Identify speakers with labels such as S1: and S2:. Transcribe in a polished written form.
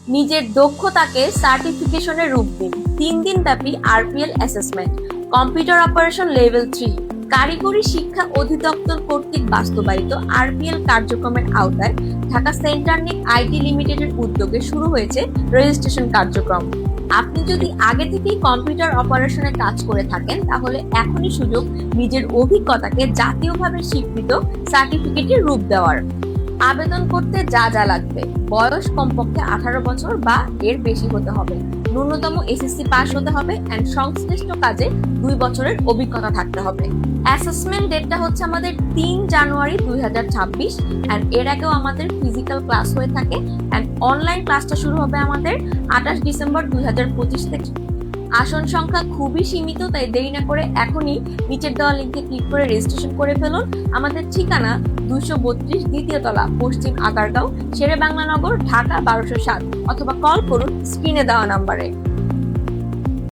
S1: নিজের দক্ষতাকে সার্টিফিকেশনে রূপ দিন। 3 দিন ব্যাপী RPL assessment, computer operation level 3। কারিগরি শিক্ষা অধিদপ্তর কর্তৃক বাস্তবায়িত আরপিএল কার্যক্রমের আওতায় ঢাকা সেন্টারনিক আইটি লিমিটেডের উদ্যোগে শুরু হয়েছে রেজিস্ট্রেশন কার্যক্রম। আপনি যদি আগে থেকেই কম্পিউটার অপারেশনে কাজ করে থাকেন, তাহলে এখনই সুযোগ নিজের অভিজ্ঞতাকে জাতীয়ভাবে স্বীকৃত সার্টিফিকেটে রূপ দেওয়ার। আবেদন করতে যা যা লাগবে: বয়স কমপক্ষে 18 বছর বা এর বেশি হতে হবে, ন্যূনতম এসএসসি পাস হতে হবে এন্ড সংশ্লিষ্ট কাজে 2 বছরের অভিজ্ঞতা থাকতে হবে। অ্যাসেসমেন্ট ডেটটা হচ্ছে আমাদের 3 জানুয়ারি 2026 এন্ড এর আগেও আমাদের ফিজিক্যাল ক্লাস হয়ে থাকে এন্ড অনলাইন ক্লাসটা শুরু হবে আমাদের 28 ডিসেম্বর 2025 থেকে। আসন সংখ্যা খুবই সীমিত, তাই দেরি না করে এখনই নিচের দেওয়া লিঙ্কে ক্লিক করে রেজিস্ট্রেশন করে ফেলুন। আমাদের ঠিকানা 232 দ্বিতীয় তলা, পশ্চিম আগারগাঁও, শেরে বাংলা নগর, ঢাকা 1207, অথবা কল করুন স্ক্রিনে দেওয়া নাম্বারে।